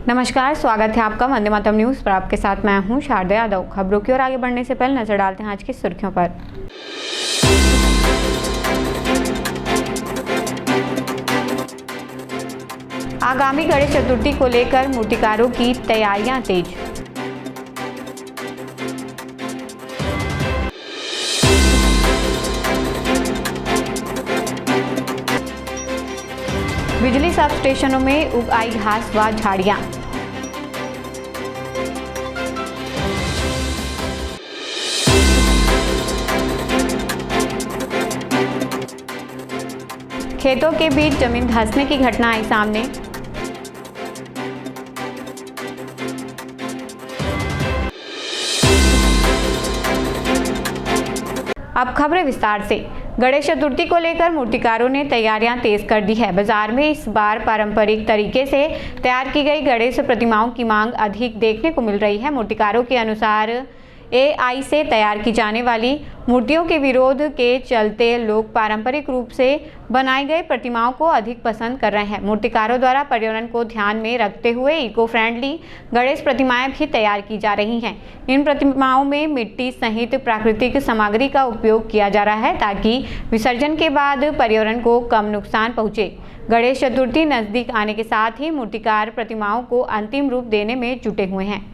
नमस्कार, स्वागत है आपका वंदे मातरम न्यूज़ पर। आपके साथ मैं हूं शारदा यादव। खबरों की ओर आगे बढ़ने से पहले नजर डालते हैं आज की सुर्खियों पर। आगामी गणेश चतुर्थी को लेकर मूर्तिकारों की तैयारियां तेज। बिजली सब स्टेशनों में उग आई घास व झाड़ियां। खेतों के बीच जमीन धंसने की घटना आई सामने। अब खबरें विस्तार से। गणेश चतुर्थी को लेकर मूर्तिकारों ने तैयारियां तेज कर दी है। बाजार में इस बार पारंपरिक तरीके से तैयार की गई गणेश प्रतिमाओं की मांग अधिक देखने को मिल रही है। मूर्तिकारों के अनुसार एआई से तैयार की जाने वाली मूर्तियों के विरोध के चलते लोग पारंपरिक रूप से बनाई गई प्रतिमाओं को अधिक पसंद कर रहे हैं। मूर्तिकारों द्वारा पर्यावरण को ध्यान में रखते हुए इको फ्रेंडली गणेश प्रतिमाएं भी तैयार की जा रही हैं। इन प्रतिमाओं में मिट्टी सहित प्राकृतिक सामग्री का उपयोग किया जा रहा है ताकि विसर्जन के बाद पर्यावरण को कम नुकसान पहुंचे। गणेश चतुर्थी नजदीक आने के साथ ही मूर्तिकार प्रतिमाओं को अंतिम रूप देने में जुटे हुए हैं।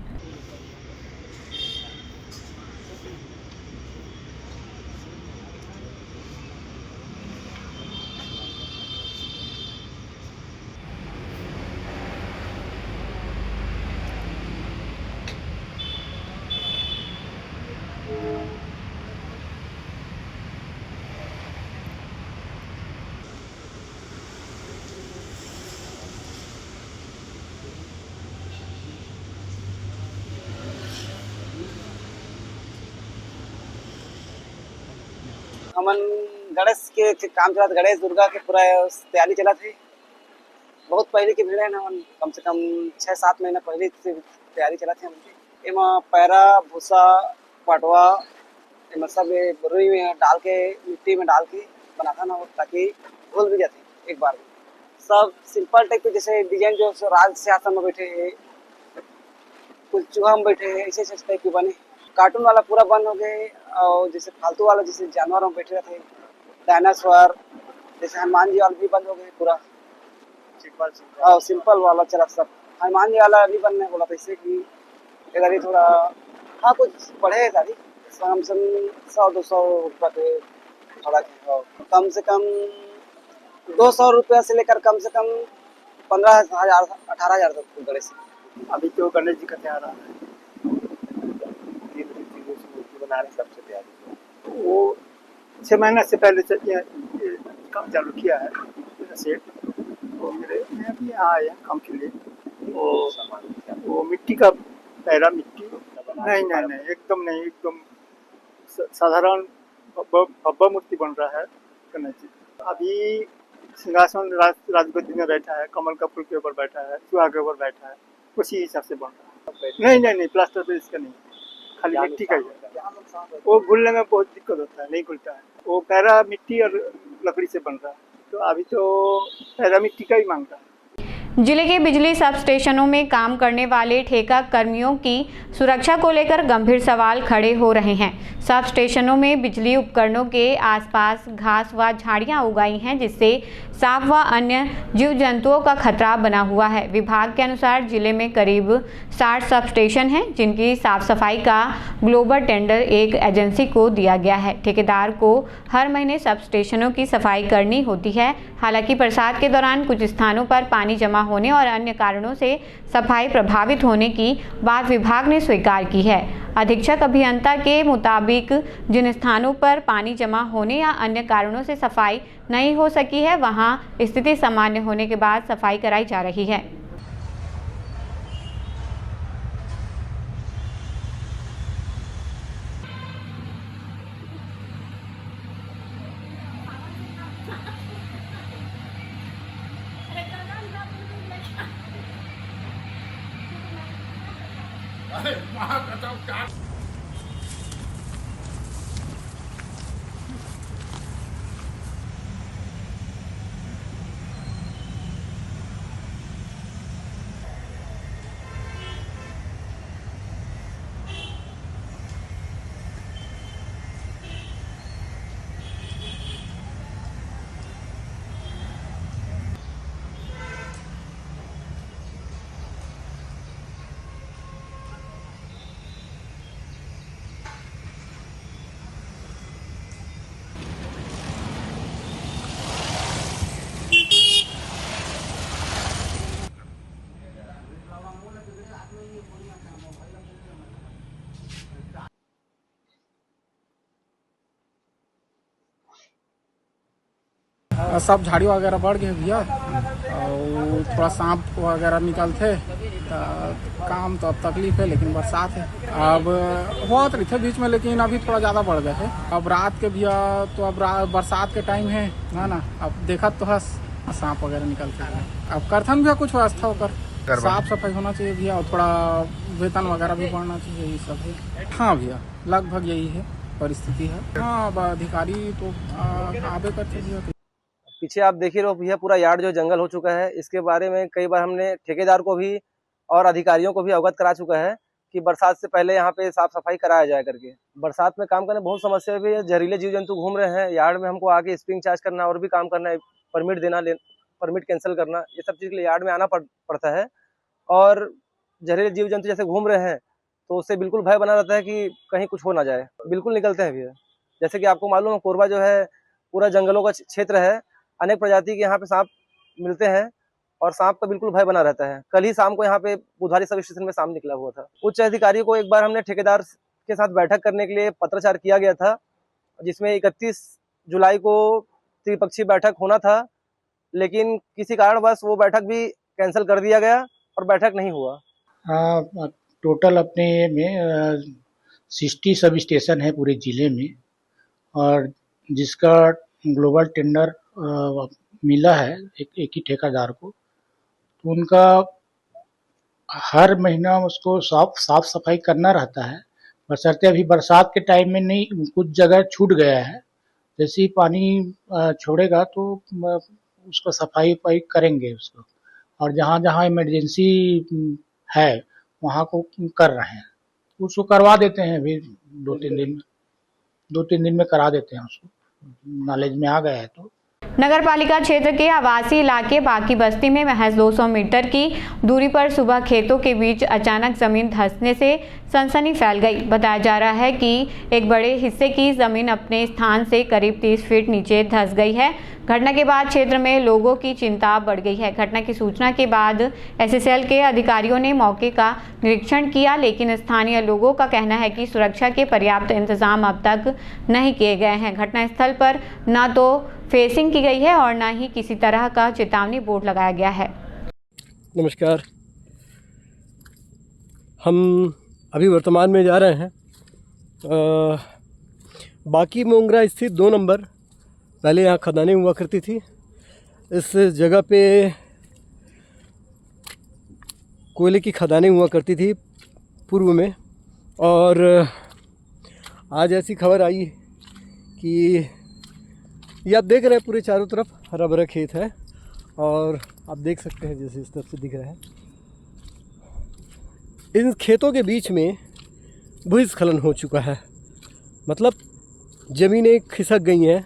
हमन गणेश के काम चला, गणेश दुर्गा के पूरा तैयारी चला थी। बहुत पहले की भीड़ है ना, कम से कम 6-7 महीना पहले से तैयारी चला थी। एमा पैरा भूसा पटवा एमा सब रुई में डाल के मिट्टी में डाल के बनाता ना, ताकि धुल भी जाती एक बार में। सब सिंपल टाइप के, जैसे डिजाइन जो राज सिंहासन में बैठे है, कुछ चूहा में बैठे है, ऐसे ऐसे टाइप के बने। कार्टून वाला पूरा बंद हो गए और जैसे फालतू वाला जैसे जानवरों में बैठे रहते, डायनासोर जैसे हनुमान जी वाला भी बंद हो गए पूरा। सिंपल वाला चला सब। हनुमान जी वाला नहीं बनने बोला, पैसे की इधर ही थोड़ा हाँ कुछ बढ़े सारी कम से कम 100-200 रुपये के थोड़ा कम से कम 200 रुपया से लेकर कम से कम 15,000-18,000 तक गणेश। अभी तो गणेश जी का तैयार आ रहा है, बना रहे सबसे तैयारी। वो 6 महीना से पहले काम चालू किया है सेट। तो मेरे मैं अभी यहाँ आया काम के लिए। वो मिट्टी का पैरा मिट्टी नहीं एकदम नहीं, एकदम साधारण भव्य मूर्ति बन रहा है गणेश जी। अभी सिंहासन राजगद्दी में बैठा है, कमल का फूल के ऊपर बैठा है, चूहा के ऊपर बैठा है, उसी हिसाब से बन रहा है। नहीं प्लास्टर पे इसका नहीं, खाली मिट्टी का ही है। वो घुलने में बहुत दिक्कत होता है, नहीं घुलता है। वो पैरा मिट्टी और लकड़ी से बन रहा है, तो अभी तो पैरा मिट्टी का ही मांगता है। जिले के बिजली सब स्टेशनों में काम करने वाले ठेका कर्मियों की सुरक्षा को लेकर गंभीर सवाल खड़े हो रहे हैं। सब स्टेशनों में बिजली उपकरणों के आसपास घास व झाड़ियां उगाई हैं, जिससे सांप व अन्य जीव जंतुओं का खतरा बना हुआ है। विभाग के अनुसार जिले में करीब 60 सब स्टेशन हैं, जिनकी साफ सफाई का ग्लोबल टेंडर एक एजेंसी को दिया गया है। ठेकेदार को हर महीने सब स्टेशनों की सफाई करनी होती है। हालांकि बरसात के दौरान कुछ स्थानों पर पानी जमा होने और अन्य कारणों से सफाई प्रभावित होने की बात विभाग ने स्वीकार की है। अधीक्षक अभियंता के मुताबिक जिन स्थानों पर पानी जमा होने या अन्य कारणों से सफाई नहीं हो सकी है, वहां स्थिति सामान्य होने के बाद सफाई कराई जा रही है। सब झाड़ी वगैरह बढ़ गए भैया और थोड़ा सांप वगैरह निकलते तो काम तो अब तकलीफ है, लेकिन बरसात है अब बहुत रही थे बीच में, लेकिन अभी थोड़ा ज़्यादा बढ़ गए है। अब रात के भैया तो अब बरसात के टाइम है ना, अब देखा तो है सांप वगैरह निकलते हैं। अब करथन भैया कुछ व्यवस्था होकर साफ सफाई होना चाहिए भैया, और थोड़ा वेतन वगैरह भी बढ़ना चाहिए, यही सब है। हाँ भैया लगभग यही है परिस्थिति है। हाँ अब अधिकारी तो आगे करते भैया। पीछे आप देख ही रहो भैया, पूरा यार्ड जो जंगल हो चुका है। इसके बारे में कई बार हमने ठेकेदार को भी और अधिकारियों को भी अवगत करा चुका है कि बरसात से पहले यहाँ पे साफ सफाई कराया जाए करके। बरसात में काम करने बहुत समस्या भी है, जहरीले जीव जंतु घूम रहे हैं यार्ड में, हमको आके स्प्रिंग चार्ज करना और भी काम करना है, परमिट देना, परमिट कैंसिल करना, ये सब चीज़ के लिए यार्ड में आना पड़ता है। और जहरीले जीव जंतु जैसे घूम रहे हैं तो उससे बिल्कुल भय बना रहता है कि कहीं कुछ हो ना जाए। बिल्कुल निकलते हैं भैया, जैसे कि आपको मालूम है कोरबा जो है पूरा जंगलों का क्षेत्र है, अनेक प्रजाति के यहाँ पे सांप मिलते हैं और सांप का बिल्कुल भय बना रहता है। कल ही शाम को यहाँ पे बुधवारी सब स्टेशन में सांप निकला हुआ था। उच्च अधिकारी को एक बार हमने ठेकेदार के साथ बैठक करने के लिए पत्राचार किया गया था, जिसमें 31 जुलाई को त्रिपक्षीय बैठक होना था, लेकिन किसी कारणवश वो बैठक भी कैंसिल कर दिया गया और बैठक नहीं हुआ। टोटल अपने में 60 सब स्टेशन है पूरे ज़िले में, और जिसका ग्लोबल टेंडर मिला है एक ही ठेकेदार को, तो उनका हर महीना उसको साफ सफाई करना रहता है। बशर्ते अभी बरसात के टाइम में नहीं, कुछ जगह छूट गया है, जैसे ही पानी छोड़ेगा तो उसको सफाई करेंगे उसको, और जहाँ जहाँ इमरजेंसी है वहाँ को कर रहे हैं, उसको करवा देते हैं अभी 2-3 दिन में करा देते हैं, उसको नॉलेज में आ गया है। तो नगरपालिका क्षेत्र के आवासीय इलाके बाकी बस्ती में महज 200 मीटर की दूरी पर सुबह खेतों के बीच अचानक जमीन धंसने से सनसनी फैल गई। बताया जा रहा है कि एक बड़े हिस्से की जमीन अपने स्थान से करीब 30 फीट नीचे धंस गई है। घटना के बाद क्षेत्र में लोगों की चिंता बढ़ गई है। घटना की सूचना के बाद एसएसएल के अधिकारियों ने मौके का निरीक्षण किया, लेकिन स्थानीय लोगों का कहना है कि सुरक्षा के पर्याप्त इंतजाम अब तक नहीं किए गए हैं। घटनास्थल पर न तो फेंसिंग की गई है और न ही किसी तरह का चेतावनी बोर्ड लगाया गया है। नमस्कार, हम अभी वर्तमान में जा रहे हैं बाकी मोंगरा स्थित 2 नंबर। पहले यहाँ खदानें हुआ करती थी। इस जगह पे कोयले की खदानें हुआ करती थी पूर्व में, और आज ऐसी खबर आई कि ये आप देख रहे हैं पूरे चारों तरफ हरा भरा खेत है, और आप देख सकते हैं जैसे इस तरफ से दिख रहा है। इन खेतों के बीच में भूस्खलन हो चुका है, मतलब ज़मीनें खिसक गई हैं,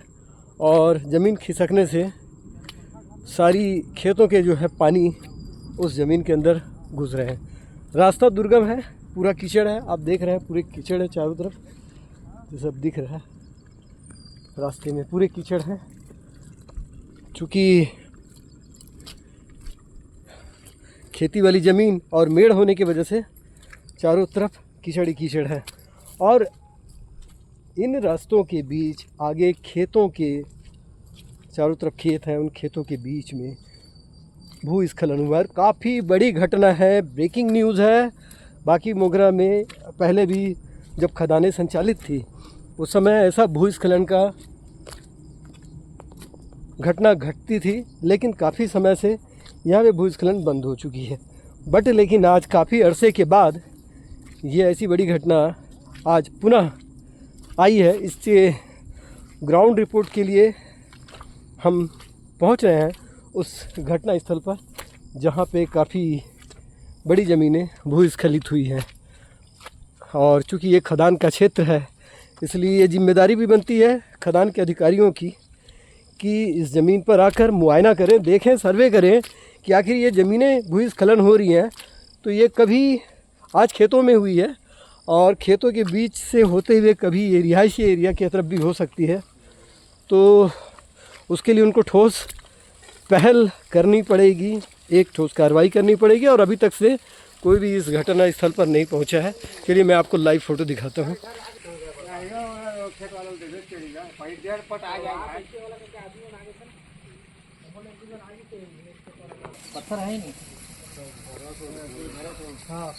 और ज़मीन खिसकने से सारी खेतों के जो है पानी उस ज़मीन के अंदर घुस रहे हैं। रास्ता दुर्गम है, पूरा कीचड़ है, आप देख रहे हैं पूरे कीचड़ है चारों तरफ, ये सब दिख रहा है। रास्ते में पूरे कीचड़ है, चूँकि खेती वाली ज़मीन और मेड़ होने की वजह से चारों तरफ कीचड़ ही कीचड़ है। और इन रास्तों के बीच आगे खेतों के चारों तरफ खेत हैं, उन खेतों के बीच में भूस्खलन हुआ। काफ़ी बड़ी घटना है, ब्रेकिंग न्यूज़ है। बाकी मोगरा में पहले भी जब खदानें संचालित थी उस समय ऐसा भूस्खलन का घटना घटती थी, लेकिन काफ़ी समय से यहाँ पे भूस्खलन बंद हो चुकी है। बट लेकिन आज काफ़ी अरसे के बाद ये ऐसी बड़ी घटना आज पुनः आई है। इससे ग्राउंड रिपोर्ट के लिए हम पहुंच रहे हैं उस घटना स्थल पर, जहां पे काफ़ी बड़ी ज़मीनें भूस्खलित हुई हैं। और चूँकि ये खदान का क्षेत्र है, इसलिए ये जिम्मेदारी भी बनती है खदान के अधिकारियों की कि इस ज़मीन पर आकर मुआयना करें, देखें, सर्वे करें कि आखिर ये ज़मीनें भूस्खलन हो रही हैं तो ये कभी आज खेतों में हुई है और खेतों के बीच से होते हुए कभी ये रिहायशी एरिया की तरफ भी हो सकती है। तो उसके लिए उनको ठोस पहल करनी पड़ेगी, एक ठोस कार्रवाई करनी पड़ेगी, और अभी तक से कोई भी इस घटना स्थल पर नहीं पहुंचा है। चलिए मैं आपको लाइव फ़ोटो दिखाता हूं। पत्थर है नहीं। हाँ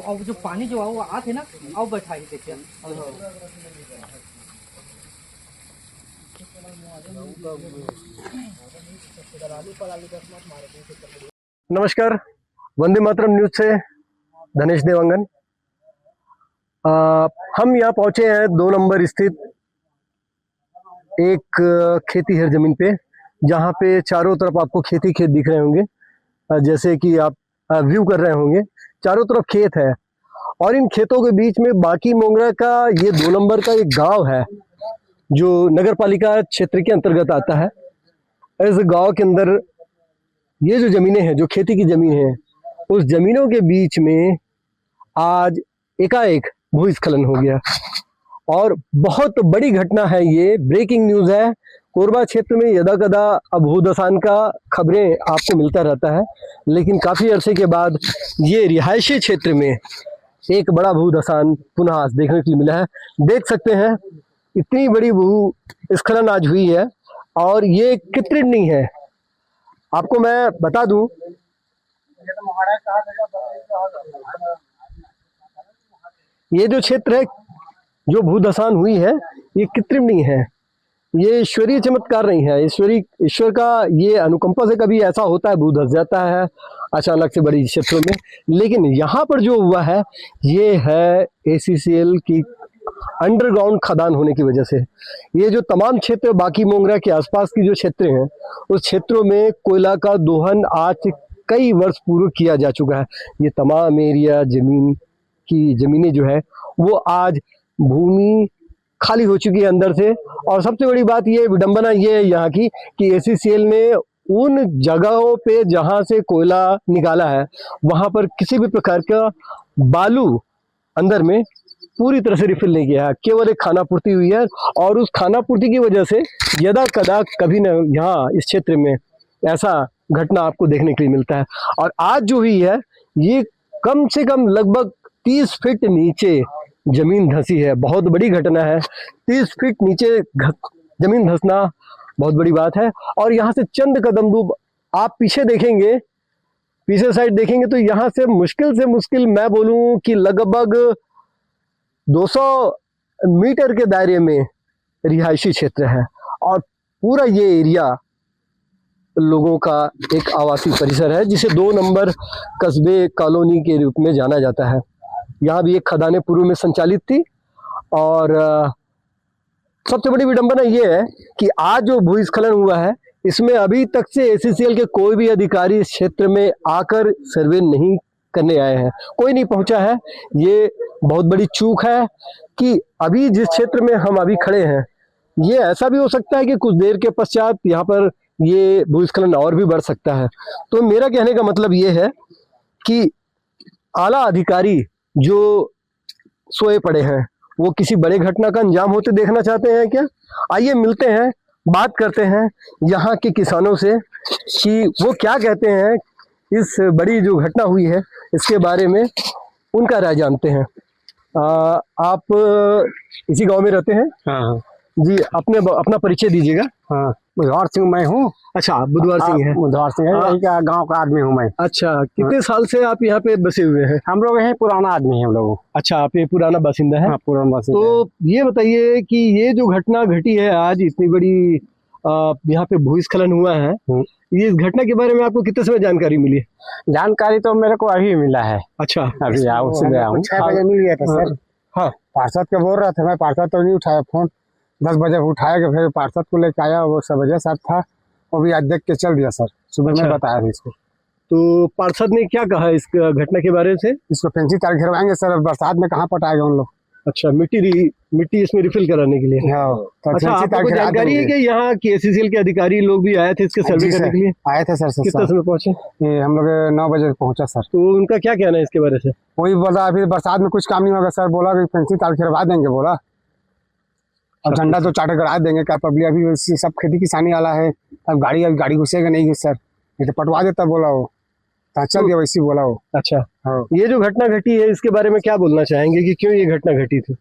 और जो पानी जो है वो आते ना अब बैठा ही देखिए। नमस्कार, वंदे मातरम न्यूज से धनेश देवांगन। हम यहाँ पहुंचे हैं 2 नंबर स्थित एक खेती है जमीन पे, जहाँ पे चारों तरफ आपको खेती खेत दिख रहे होंगे, जैसे कि आप व्यू कर रहे होंगे। चारों तरफ खेत है और इन खेतों के बीच में बाकी मोंगरा का ये 2 नंबर का एक गांव है जो नगर पालिका क्षेत्र के अंतर्गत आता है। इस गांव के अंदर ये जो जमीनें हैं, जो खेती की जमीन है, उस जमीनों के बीच में आज एकाएक भूस्खलन हो गया और बहुत बड़ी घटना है। ये ब्रेकिंग न्यूज है। कोरबा क्षेत्र में यदा कदा भूधसान का खबरें आपको मिलता रहता है, लेकिन काफी अरसे के बाद ये रिहायशी क्षेत्र में एक बड़ा भूधसान पुनः आज देखने के लिए मिला है। देख सकते हैं इतनी बड़ी भूस्खलन आज हुई है और ये कृत्रिम है। आपको मैं बता दूं, ये जो क्षेत्र है, जो भूधसान हुई है, ये कृत्रिम नहीं है, ये ईश्वरीय चमत्कार नहीं है। ईश्वर का ये अनुकंपा से कभी ऐसा होता है, भू धस जाता है अचानक से बड़ी क्षेत्रों में। लेकिन यहाँ पर जो हुआ है, ये है ACCL की अंडरग्राउंड खदान होने की वजह से। ये जो तमाम क्षेत्र बाकी मोंगरा के आसपास की जो क्षेत्र हैं, उस क्षेत्रों में कोयला का दोहन आज कई वर्ष पूर्व किया जा चुका है। ये तमाम एरिया जमीनें जो है वो आज भूमि खाली हो चुकी है अंदर से। और सबसे बड़ी बात ये, विडंबना ये है यहाँ की कि ACCL ने उन जगहों पे जहाँ से कोयला निकाला है, वहाँ पर किसी भी प्रकार का बालू अंदर में पूरी तरह से रिफिल नहीं किया है। केवल एक खानापूर्ति हुई है और उस खानापूर्ति की वजह से यदा कदा कभी न यहाँ इस क्षेत्र में ऐसा घटना आपको देखने के लिए मिलता है। और आज जो हुई है, ये कम से कम लगभग 30 फीट नीचे जमीन धंसी है। बहुत बड़ी घटना है। 30 फीट नीचे जमीन धंसना बहुत बड़ी बात है। और यहाँ से चंद कदम दूर आप पीछे देखेंगे, पीछे साइड देखेंगे, तो यहाँ से मुश्किल मैं बोलूँ कि लगभग 200 मीटर के दायरे में रिहायशी क्षेत्र है और पूरा ये एरिया लोगों का एक आवासीय परिसर है, जिसे 2 नंबर कस्बे कॉलोनी के रूप में जाना जाता है। यहाँ भी एक खदानें पूर्व में संचालित थी। और सबसे बड़ी विडंबना ये है कि आज जो भूस्खलन हुआ है, इसमें अभी तक से ACCL के कोई भी अधिकारी इस क्षेत्र में आकर सर्वे नहीं करने आए हैं। कोई नहीं पहुंचा है। ये बहुत बड़ी चूक है कि अभी जिस क्षेत्र में हम अभी खड़े हैं, ये ऐसा भी हो सकता है कि कुछ देर के पश्चात यहाँ पर ये भूस्खलन और भी बढ़ सकता है। तो मेरा कहने का मतलब ये है कि आला अधिकारी जो सोए पड़े हैं, वो किसी बड़े घटना का अंजाम होते देखना चाहते हैं क्या? आइए मिलते हैं, बात करते हैं यहाँ के किसानों से कि वो क्या कहते हैं इस बड़ी जो घटना हुई है इसके बारे में, उनका राय जानते हैं। आप इसी गांव में रहते हैं? हाँ जी, अपना परिचय दीजिएगा। हाँ, बुधवार सिंह मैं हूँ। अच्छा, बुधवार सिंह है। बुधवार सिंह है, यही का गांव का आदमी हूँ मैं। अच्छा, कितने साल से आप यहाँ पे बसे हुए हैं? हम लोग यही पुराना आदमी है हम लोग। अच्छा, आप ये पुराना बासिंदा है? हाँ, पुराना बासिंदा। तो ये बताइए कि ये जो घटना घटी है आज, इतनी बड़ी यहाँ पे भूस्खलन हुआ है, ये इस घटना के बारे में आपको कितने समय जानकारी मिली? जानकारी तो मेरे को अभी मिला है। अच्छा, अभी आओ से गया हूँ। 6 बजे मिल गया था सर। हाँ, पार्षद के बोल रहा था, मैं पार्षद तो नहीं उठाया फोन। 10 बजे उठाया के फिर पार्षद को लेके आया, वो 6 बजे साथ था, वो भी आज देख के चल दिया सर। सुबह में बताया था इसको। तो पार्षद ने क्या कहा इस घटना के बारे से? इसको पेंसिल तार घेरवाएंगे सर, बरसात में कहाँ पटाएगा उन लोग। अच्छा, मिट्टी इसमें रिफिल कराने के लिए। तो अच्छा, आपको जानकारी है कि यहाँ के ACCL के अधिकारी लोग भी आए थे इसके सर्वे करने के लिए? आए थे सर। कितने समय पहुंचे? हम लोग 9 बजे पहुंचा सर। तो उनका क्या कहना है इसके बारे से? वही बोला अभी बरसात में कुछ काम नहीं होगा सर, बोला कि पेंसिल तार घेरवा देंगे बोला, और झंडा तो चार्टर करा देंगे। क्या पब्लिक अभी सब खेती किसानी वाला है, अब गाड़ी घुसेगा नहीं सर, ये तो पटवा देता बोला वो, चल दिया वैसे बोला वो। अच्छा, हाँ। ये जो घटना घटी है इसके बारे में क्या बोलना चाहेंगे कि क्यों ये घटना घटी थी?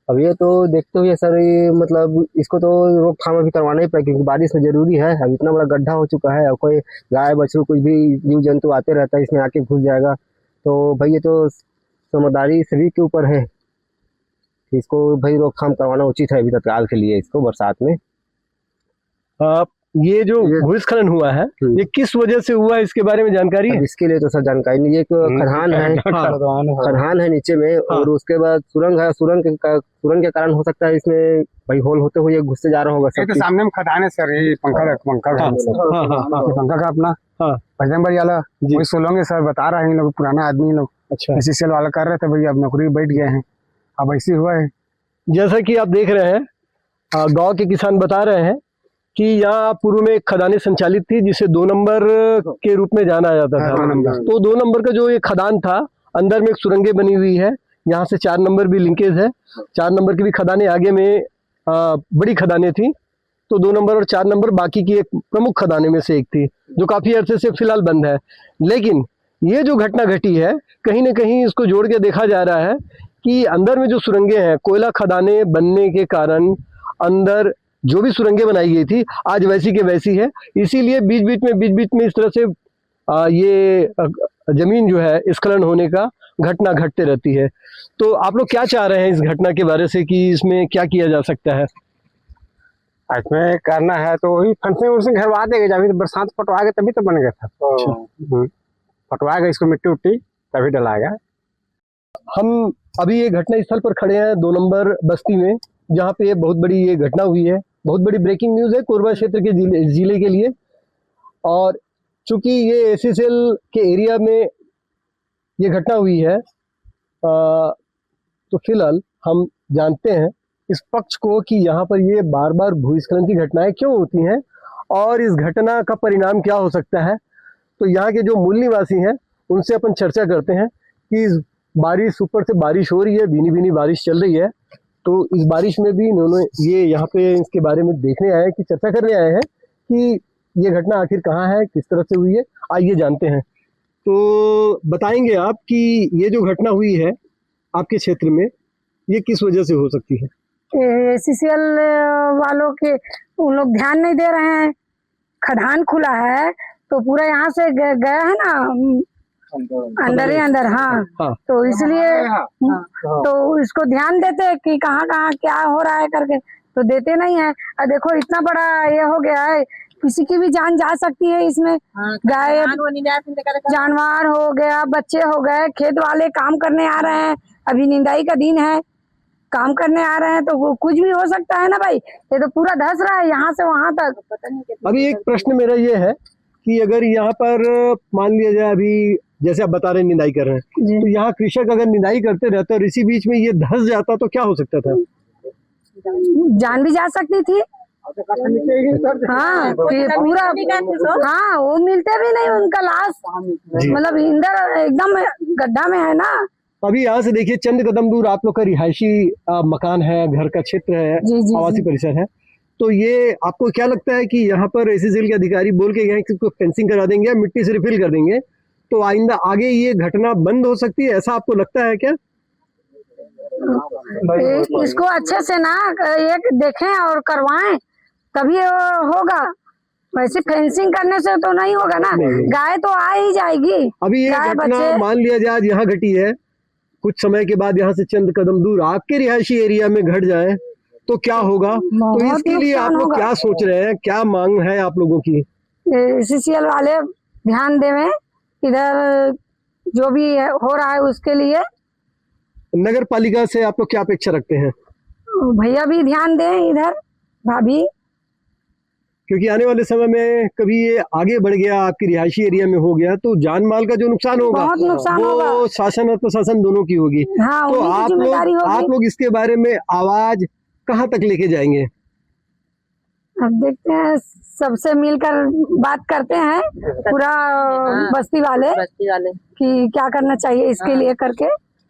अब ये तो देखते हुए सर, ये मतलब इसको तो रोकथाम अभी करवाना ही पड़ेगा, क्योंकि बारिश में जरूरी है। अब इतना बड़ा गड्ढा हो चुका है, और कोई गाय बछड़ू कुछ भी जीव जंतु आते रहता है, इसमें आके घुस जाएगा। तो भाई ये तो समझदारी सभी के ऊपर है, इसको भाई रोकथाम करवाना उचित है अभी तत्काल के लिए, इसको बरसात में। ये जो भूस्खलन हुआ है ये किस वजह से हुआ है, इसके बारे में जानकारी है? इसके लिए तो सर जानकारी नहीं है। एक खदान है, खदान है नीचे में, और उसके बाद सुरंग है। सुरंग के कारण हो सकता है इसमें भाई होल होते हुए घुसते जा रहा होगा। ये तो सामने में खदान है सर, ये पंखा का अपना बजरंगबली वाला वही सोलोंगे सर, बता रहे हैं लोग, पुराना आदमी लोग। अच्छा, एससीएल वाला कर रहे थे भैया, अब नौकरी बैठ गए हैं, अब ऐसे हुआ है। जैसा कि आप देख रहे हैं, गांव के किसान बता रहे हैं कि यहाँ पूर्व में एक खदानें संचालित थी जिसे 2 नंबर के रूप में जाना जाता था। तो 2 नंबर का जो ये खदान था, अंदर में एक सुरंगें बनी हुई है, यहाँ से 4 नंबर भी लिंकेज है। 4 नंबर की भी खदानें आगे में बड़ी खदानें थी, तो 2 नंबर और 4 नंबर बाकी की एक प्रमुख खदानें में से एक थी, जो काफी अरसे से फिलहाल बंद है। लेकिन ये जो घटना घटी है, कहीं ना कहीं इसको जोड़ के देखा जा रहा है कि अंदर में जो सुरंगें हैं, कोयला खदानें बनने के कारण अंदर जो भी सुरंगें बनाई गई थी आज वैसी के वैसी है। इसीलिए बीच बीच में इस तरह से ये जमीन जो है स्खलन होने का घटना घटते रहती है। तो आप लोग क्या चाह रहे हैं इस घटना के बारे से कि इसमें क्या किया जा सकता है? इसमें करना है तो वही फेंसिंग उनसिंग घरवा देंगे, जब बरसात पटवाएगा तभी तो बनेगा सर। पटवाएगा इसको, मिट्टी उट्टी तभी डलाएगा। हम अभी ये घटना स्थल पर खड़े हैं 2 नंबर बस्ती में, जहाँ पे बहुत बड़ी ये घटना हुई है। बहुत बड़ी ब्रेकिंग न्यूज़ है कोरबा क्षेत्र के जिले के लिए। और चूंकि ये एससीएल के एरिया में ये घटना हुई है, तो फिलहाल हम जानते हैं इस पक्ष को कि यहाँ पर ये बार बार भूस्खलन की घटनाएं क्यों होती हैं और इस घटना का परिणाम क्या हो सकता है। तो यहाँ के जो मूल निवासी हैं उनसे अपन चर्चा करते हैं कि इस बारिश, ऊपर से बारिश हो रही है, भीनी भीनी बारिश चल रही है, तो इस बारिश में भी इन्होंने ये यहाँ पे इसके बारे में देखने आए हैं, कि चर्चा करने आए हैं कि ये घटना आखिर कहाँ है, किस तरह से हुई है। आइए जानते हैं। तो बताएंगे आप कि ये जो घटना हुई है आपके क्षेत्र में, ये किस वजह से हो सकती है? एससीएल वालों के उन लोग ध्यान नहीं दे रहे हैं। खदान खुला है तो पूरा यहाँ से गया है ना अंदर ही अंदर। हाँ, तो इसलिए तो इसको ध्यान देते कि कहाँ कहाँ क्या हो रहा है करके, तो देते नहीं है। और देखो इतना बड़ा ये हो गया है, किसी की भी जान जा सकती है इसमें। गाय जानवर हो गया, बच्चे हो गए, खेत वाले काम करने आ रहे हैं, अभी निंदाई का दिन है, काम करने आ रहे हैं, तो वो कुछ भी हो सकता है ना भाई। ये तो पूरा धस रहा है यहाँ से वहां तक। अभी एक प्रश्न मेरा ये है कि अगर यहाँ पर मान लिया जाए, अभी जैसे आप बता रहे हैं निंदाई कर रहे हैं, तो यहाँ कृषक अगर निंदाई करते रहते और इसी बीच में ये धस जाता तो क्या हो सकता था? जान भी जा सकती थी। हाँ, पूरा हाँ, वो मिलते भी नहीं उनका लाश, मतलब इंदर एकदम गड्ढा में है ना। अभी यहाँ से देखिए चंद कदम दूर आप लोग का रिहायशी मकान है, घर का क्षेत्र है, आवासीय परिसर है। तो ये आपको क्या लगता है कि यहाँ पर एससीएल के अधिकारी बोल के गए कि फेंसिंग करा देंगे, मिट्टी से रिफिल कर देंगे, तो आइंदा आगे ये घटना बंद हो सकती है, ऐसा आपको लगता है क्या? इसको अच्छे से ना एक देखें और करवाएं तभी होगा। वैसे फेंसिंग करने से तो नहीं होगा ना, गाय तो आ ही जाएगी। अभी ये घटना मान लिया जाए आज यहाँ घटी है, कुछ समय के बाद यहाँ से चंद कदम दूर आपके रिहायशी एरिया में घट जाए तो क्या होगा? तो इसके लिए आप लोग क्या सोच रहे हैं, क्या मांग है आप लोगों की? एससीएल वाले ध्यान देवें, इधर जो भी हो रहा है उसके लिए। नगर पालिका से आप लोग क्या अपेक्षा रखते हैं? भैया भी ध्यान दें इधर, भाभी, क्योंकि आने वाले समय में कभी ये आगे बढ़ गया, आपकी रिहायशी एरिया में हो गया, तो जान माल का जो नुकसान होगा वो शासन और प्रशासन दोनों की होगी। हाँ, तो आप लोग इसके बारे में आवाज कहाँ तक लेके जाएंगे? अब देखते हैं, सबसे मिलकर बात करते हैं, पूरा बस्ती वाले कि क्या करना चाहिए इसके लिए करके।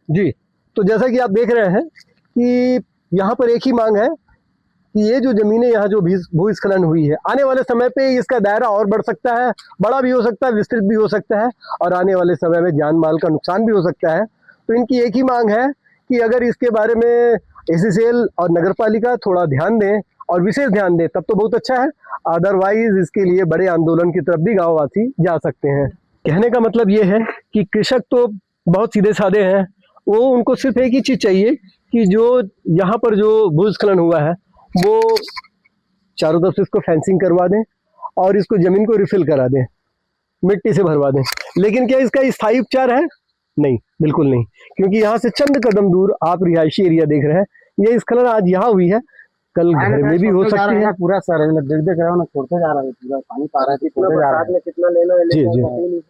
जी, तो जैसा कि आप देख रहे हैं कि यहाँ पर एक ही मांग है कि ये जो जमीनें यहाँ जो भूस्खलन हुई है, आने वाले समय पे इसका दायरा और बढ़ सकता है, बड़ा भी हो सकता है, विस्तृत भी हो सकता है, और आने वाले समय में जान माल का नुकसान भी हो सकता है। तो इनकी एक ही मांग है कि अगर इसके बारे में एसीसीएल और नगरपालिका थोड़ा ध्यान दें और विशेष ध्यान दें तब तो बहुत अच्छा है, अदरवाइज इसके लिए बड़े आंदोलन की तरफ भी गांववासी जा सकते हैं। कहने का मतलब ये है कि कृषक तो बहुत सीधे साधे हैं, वो उनको सिर्फ एक ही चीज़ चाहिए कि जो यहाँ पर जो भूस्खलन हुआ है वो चारों तरफ से इसको फेंसिंग करवा दें और इसको ज़मीन को रिफिल करा दें, मिट्टी से भरवा दें। लेकिन क्या इसका स्थायी उपचार है? नहीं, बिल्कुल नहीं, क्योंकि यहाँ से चंद कदम दूर आप रिहायशी एरिया देख रहे हैं, ये स्खलन आज यहाँ हुई है, कल घर में भी हो सकती है। पूरा सर देख रहे हो ना, छोड़ते जा रहा है पूरा पानी, पा रहा है कितना लेना है। जी।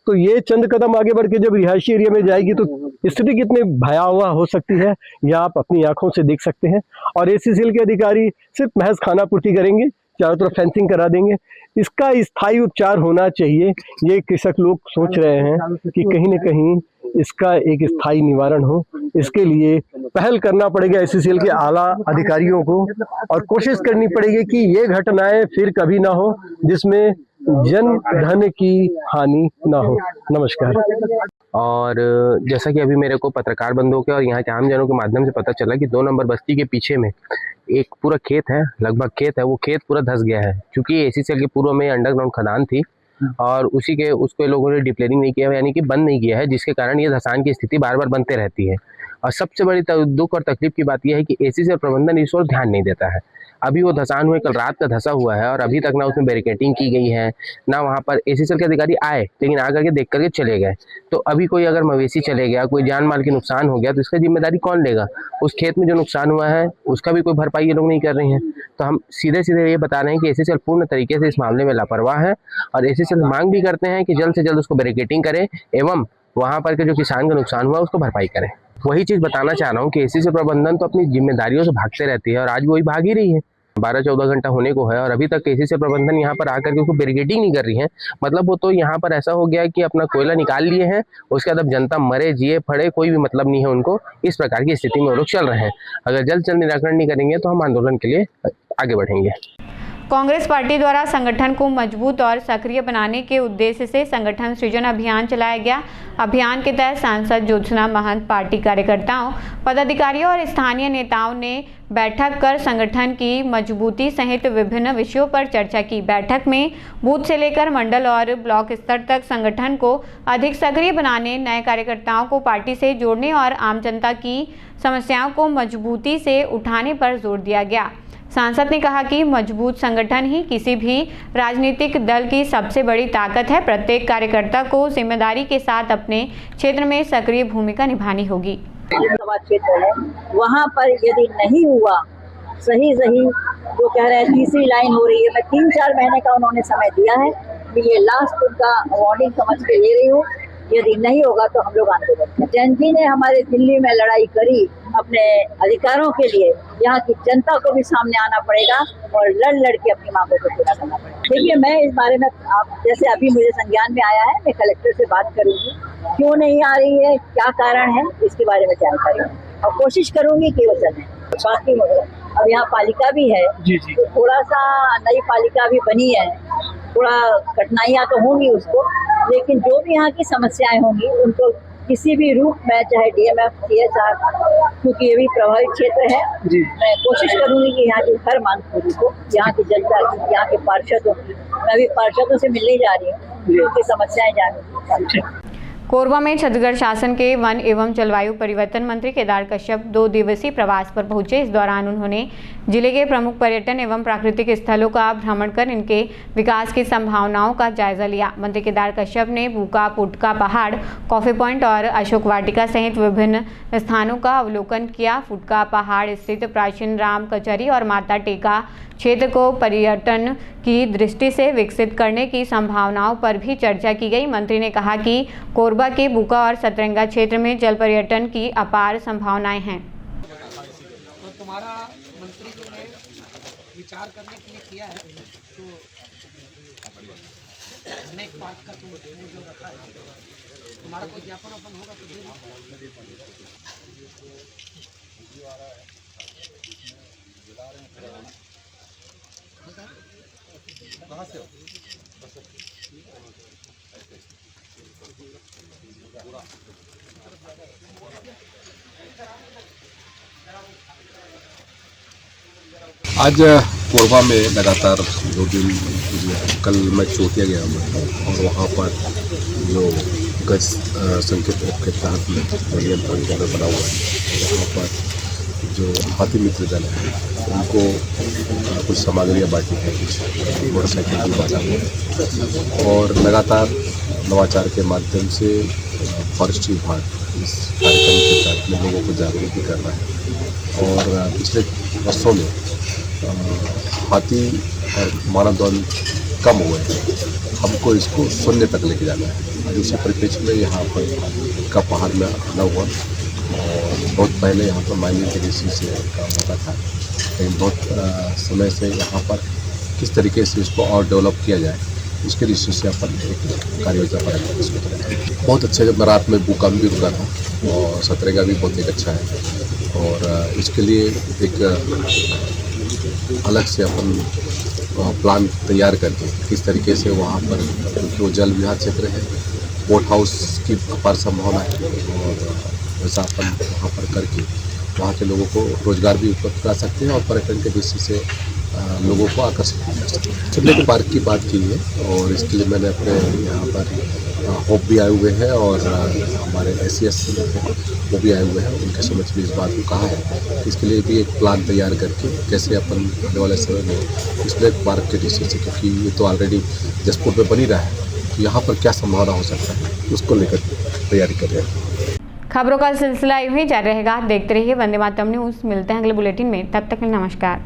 तो ये चंद कदम आगे बढ़ के जब रिहायशी एरिया में जाएगी तो स्थिति कितनी भयावह हो सकती है, यह आप अपनी आंखों से देख सकते हैं। और एसीसीएल के अधिकारी सिर्फ महज खानापूर्ति करेंगे, चारों तरफ फेंसिंग करा देंगे, इसका स्थायी उपचार होना चाहिए। ये कृषक लोग सोच रहे हैं कि कहीं न कहीं इसका एक स्थायी निवारण हो, इसके लिए पहल करना पड़ेगा एसीसीएल के आला अधिकारियों को, और कोशिश करनी पड़ेगी कि ये घटनाएं फिर कभी ना हो जिसमें जन धन की हानि ना हो। नमस्कार। और जैसा कि अभी मेरे को पत्रकार बंधुओं के और यहाँ के आम जनों के माध्यम से पता चला कि 2 नंबर बस्ती के पीछे में एक पूरा खेत है, लगभग खेत है, वो खेत पूरा धंस गया है, क्योंकि एसीसीएल के पूर्व में अंडरग्राउंड खदान थी और उसी के उसको लोगों ने डिक्लेयरिंग नहीं किया, यानी कि बंद नहीं किया है, जिसके कारण ये धंसान की स्थिति बार बार बनते रहती है। और सबसे बड़ी दुख और तकलीफ की बात यह है कि एसीसीएल प्रबंधन इस ओर ध्यान नहीं देता है। अभी वो धसान हुए कल रात का धसा हुआ है और अभी तक ना उसमें बैरिकेटिंग की गई है, ना वहाँ पर एसीसीएल के अधिकारी आए, लेकिन आ करके देख करके चले गए। तो अभी कोई अगर मवेशी चले गया, कोई जान माल के नुकसान हो गया, तो इसका जिम्मेदारी कौन लेगा? उस खेत में जो नुकसान हुआ है उसका भी कोई भरपाई ये लोग नहीं कर रहे हैं। तो हम सीधे सीधे ये बता रहे हैं कि एसीसीएल पूर्ण तरीके से इस मामले में लापरवाह है और एसीसीएल मांग भी करते हैं कि जल्द से जल्द उसको बैरिकेटिंग करें एवं वहाँ पर के जो किसान का नुकसान हुआ उसको भरपाई करें। वही चीज़ बताना चाह रहा हूँ कि एसीसीएल प्रबंधन तो अपनी जिम्मेदारियों से भागते रहती है और आज वही भाग ही रही है। 12-14 घंटा होने को है और अभी तक एसीसीएल प्रबंधन यहाँ पर आकर के उसको बैरिकेडिंग नहीं कर रही है। मतलब वो तो यहाँ पर ऐसा हो गया है कि अपना कोयला निकाल लिए हैं, उसके बाद अब जनता मरे जिए फड़े कोई भी मतलब नहीं है उनको। इस प्रकार की स्थिति में वो लोग चल रहे हैं। अगर जल्द से जल्द निराकरण नहीं करेंगे तो हम आंदोलन के लिए आगे बढ़ेंगे। कांग्रेस पार्टी द्वारा संगठन को मजबूत और सक्रिय बनाने के उद्देश्य से संगठन सृजन अभियान चलाया गया। अभियान के तहत सांसद ज्योत्सना महंत, पार्टी कार्यकर्ताओं, पदाधिकारियों और स्थानीय नेताओं ने बैठक कर संगठन की मजबूती सहित विभिन्न विषयों पर चर्चा की। बैठक में बूथ से लेकर मंडल और ब्लॉक स्तर तक संगठन को अधिक सक्रिय बनाने, नए कार्यकर्ताओं को पार्टी से जोड़ने और आम जनता की समस्याओं को मजबूती से उठाने पर जोर दिया गया। सांसद ने कहा कि मजबूत संगठन ही किसी भी राजनीतिक दल की सबसे बड़ी ताकत है। प्रत्येक कार्यकर्ता को जिम्मेदारी के साथ अपने क्षेत्र में सक्रिय भूमिका निभानी होगी। क्षेत्र है वहाँ पर यदि नहीं हुआ सही जो कह रहे हैं तीसरी लाइन हो रही है, मैं 3-4 महीने का उन्होंने समय दिया है, ये लास्ट उनका वार्निंग समझ के ले रही हूँ। यदि नहीं होगा तो हम लोग आंदोलन करेंगे। जैन जी ने हमारे दिल्ली में लड़ाई करी अपने अधिकारों के लिए, यहाँ की जनता को भी सामने आना पड़ेगा और लड़ के अपनी मांगों को पूरा करना पड़ेगा। देखिए, मैं इस बारे में आप जैसे अभी मुझे संज्ञान में आया है, मैं कलेक्टर से बात करूंगी, क्यों नहीं आ रही है, क्या कारण है, इसके बारे में जानकारी और कोशिश करूंगी कि वो चले। बाकी अब यहाँ पालिका भी है तो थोड़ा सा नई पालिका भी बनी है, थोड़ा कठिनाइयाँ तो होंगी उसको, लेकिन जो भी यहाँ की समस्याएं होंगी उनको किसी भी रूप में, चाहे डीएमएफ, सीएसआर, क्योंकि ये भी प्रभावित क्षेत्र है, मैं कोशिश करूंगी कि यहाँ की हर मांग पूरी हो। यहाँ की जनता की, यहाँ के पार्षदों की, मैं भी पार्षदों से मिलने जा रही हूँ, उनकी समस्याएं जानूंगी। कोरबा में छत्तीसगढ़ शासन के वन एवं जलवायु परिवर्तन मंत्री केदार कश्यप 2 दिवसीय प्रवास पर पहुंचे। इस दौरान उन्होंने जिले के प्रमुख पर्यटन एवं प्राकृतिक स्थलों का भ्रमण कर इनके विकास की संभावनाओं का जायजा लिया। मंत्री केदार कश्यप ने भूका पुटका पहाड़, कॉफी पॉइंट और अशोक वाटिका सहित विभिन्न स्थानों का अवलोकन किया। फुटका पहाड़ स्थित प्राचीन राम कचहरी और माता टेका क्षेत्र को पर्यटन की दृष्टि से विकसित करने की संभावनाओं पर भी चर्चा की गई। मंत्री ने कहा कि कोरबा के बुका और सतरंगा क्षेत्र में जल पर्यटन की अपार संभावनाएं हैं। तो तुम्हारा मंत्री जी ने विचार करने के लिए किया है, तो अनेक बात का तुम जो रखा है, तुम्हारा कोई ज्ञापन अपन होगा तो दे कहाँ से हो? पूरा आज कोरबा में लगातार 2 दिन कल मैं चोटिया गया हूँ और वहाँ पर जो गज संकेत के तहत नियंत्रण केंद्र बना हुआ है, वहाँ पर जो हाथी मित्र दल है उनको कुछ सामग्रियाँ बांटी है, कुछ मोटरसाइकिल भी बांटा हुआ है और लगातार नवाचार के माध्यम से फॉरेस्ट विभाग इस कार्यक्रम के तहत में लोगों को जागरूक भी कर रहा है। और पिछले वर्षों में हाथी और मानव द्वंद कम हुए हैं, हमको इसको शून्य तक लेके जाना है। और इसी परिप्रेक्ष्य में यहाँ पर का पहाड़ में आना हुआ और बहुत पहले यहाँ पर माइनिंग के दृष्टि से काम होता था, लेकिन बहुत समय से यहाँ पर किस तरीके से इसको और डेवलप किया जाए उसके दृष्टि से अपन एक कार्य योजना पर इसको करें। बहुत अच्छा, जब मैं रात में बुकाम भी रुका था और सतरेगा भी बहुत एक अच्छा है और इसके लिए एक अलग से अपन प्लान तैयार करके किस तरीके से वहाँ पर, क्योंकि वो जल विहार क्षेत्र है, बोट हाउस की अपार संभावना है और वैसा अपन वहाँ पर करके वहाँ के लोगों को रोजगार भी उपलब्ध करा सकते हैं और पर्यटन के दृष्टि से लोगों को आकर्षित कर सकते हैं। चिल्ड्रेन पार्क की बात की है और इसके लिए मैंने अपने यहाँ पर होप भी आए हुए हैं और हमारे SES वो भी आए हुए हैं, उनके समझ में इस बात को कहा है कि इसके लिए भी एक प्लान तैयार करके कैसे अपन आने वाले समय में चिल्ड्रेन पार्क के दृष्टि से, क्योंकि ये तो ऑलरेडी जसपुर में बनी रहा है, तो यहाँ पर क्या संभावना हो सकता है उसको लेकर तैयारी कर रहे हैं। खबरों का सिलसिला यूं ही जारी रहेगा। देखते रहिए वंदे मातरम न्यूज़। मिलते हैं अगले बुलेटिन में, तब तक के लिए नमस्कार।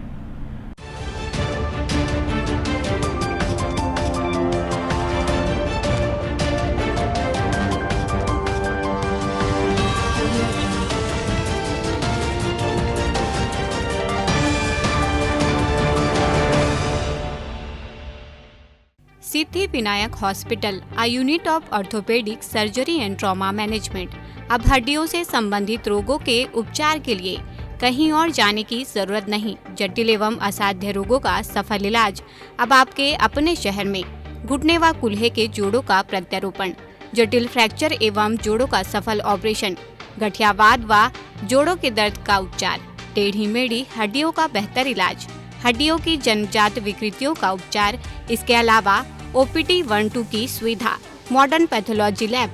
Siddhi Vinayak hospital, a unit of orthopaedic surgery and trauma management. अब हड्डियों से संबंधित रोगों के उपचार के लिए कहीं और जाने की जरूरत नहीं। जटिल एवं असाध्य रोगों का सफल इलाज अब आपके अपने शहर में। घुटने व कूल्हे के जोड़ों का प्रत्यारोपण, जटिल फ्रैक्चर एवं जोड़ों का सफल ऑपरेशन, गठियावाद व जोड़ों के दर्द का उपचार, टेढ़ी मेढ़ी हड्डियों का बेहतर इलाज, हड्डियों की जन्मजात विकृतियों का उपचार। इसके अलावा OPD 1-2 की सुविधा, modern pathology lab,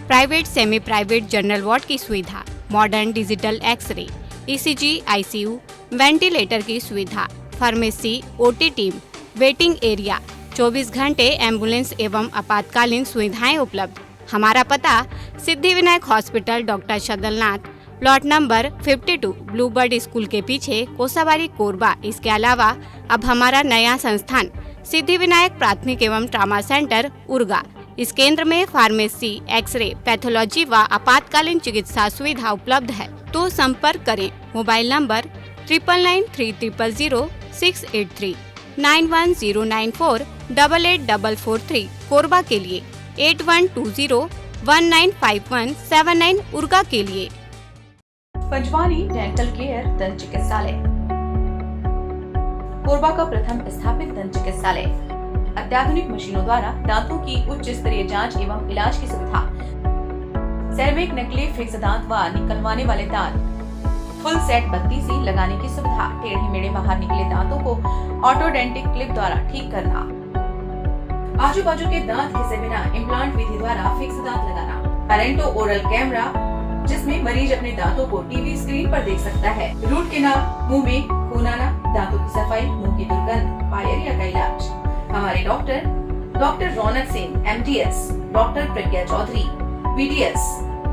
private semi private general ward की सुविधा, modern digital x-ray, ECG, ICU, ventilator की सुविधा, pharmacy, OT team, waiting area, 24 घंटे एम्बुलेंस एवं आपातकालीन सुविधाएं उपलब्ध। हमारा पता Siddhi Vinayak hospital, doctor Shadalnath, plot number 52, Bluebird school के पीछे, कोसाबारी, कोरबा। इसके अलावा अब हमारा नया संस्थान सिद्धि विनायक प्राथमिक एवं ट्रामा सेंटर, उर्गा। इस केंद्र में फार्मेसी, एक्सरे, पैथोलॉजी व आपातकालीन चिकित्सा सुविधा उपलब्ध है। तो संपर्क करें। मोबाइल नंबर 9993000683, 9109488443, कोरबा के लिए 8120195179, उर्गा के लिए। पंचवानी डेंटल केयर दंत चिकित्सालय, कोरबा का प्रथम स्थापित दंत चिकित्सालय। अत्याधुनिक मशीनों द्वारा दांतों की उच्च स्तरीय जांच एवं इलाज की सुविधा, सेरेमिक नकली फिक्स दांत व निकलवाने वाले दांत, फुल सेट बत्ती सी लगाने की सुविधा, टेढ़े मेढ़े बाहर निकले दांतों को ऑटोडेंटिक क्लिप द्वारा ठीक करना, आजू बाजू के दांत घिसे बिना इम्प्लांट विधि द्वारा फिक्स दांत लगाना, पेरेंटो ओरल कैमरा जिसमें मरीज अपने दांतों को टीवी स्क्रीन पर देख सकता है, रूट केनाल, मुंह में खून आना, दांतों की सफाई, मुंह की दुर्गंध, पायरिया का इलाज। हमारे डॉक्टर रौनक सिंह MDS, डॉक्टर प्रज्ञा Chaudhary BDS,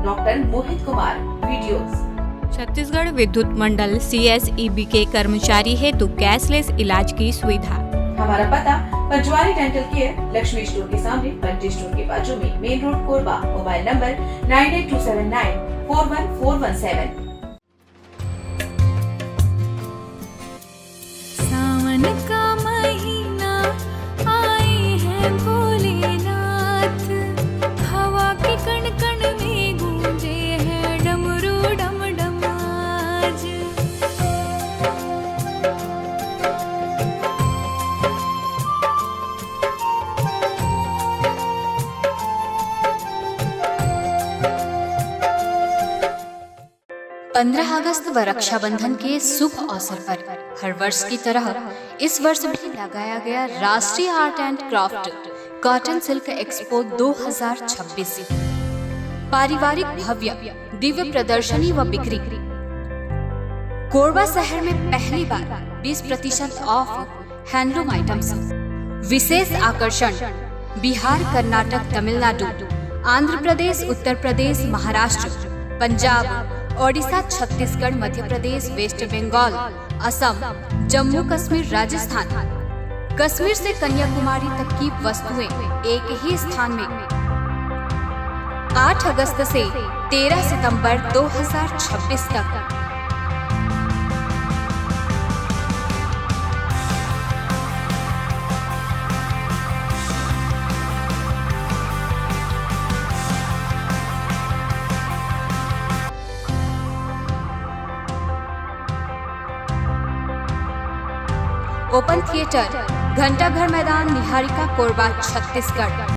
doctor Mohit Kumar videos. Chhattisgarh विद्युत मंडल CSEB के कर्मचारी हेतु कैशलेस इलाज की सुविधा। हमारा पता पंचवानी डेंटल केयर, लक्ष्मी स्टोर के सामने, पंटी स्टोर के बाजू में, main road, Korba. Mobile number 9827941417। सावन का महीना आए हैं भोलेनाथ, हवा के कण कण में गूंजे हैं डमरू डम डम आज। 15 अगस्त व रक्षाबंधन के शुभ अवसर पर हर वर्ष की तरह इस वर्ष भी लगाया गया राष्ट्रीय art and craft cotton silk expo 2026। पारिवारिक भव्य दिव्य प्रदर्शनी व बिक्री। कोरबा शहर में पहली बार 20% ऑफ हैंडलूम आइटम्स। विशेष आकर्षण बिहार, कर्नाटक, तमिलनाडु, आंध्र प्रदेश, उत्तर प्रदेश, महाराष्ट्र, पंजाब, ओडिशा, छत्तीसगढ़, मध्य प्रदेश, वेस्ट बंगाल, असम, जम्मू कश्मीर, राजस्थान, कश्मीर से कन्याकुमारी तक की वस्तुएं एक ही स्थान में 8 अगस्त से 13 सितंबर 2026 तक। ओपन थिएटर, घंटाघर मैदान, निहारिका, कोरबा, छत्तीसगढ़।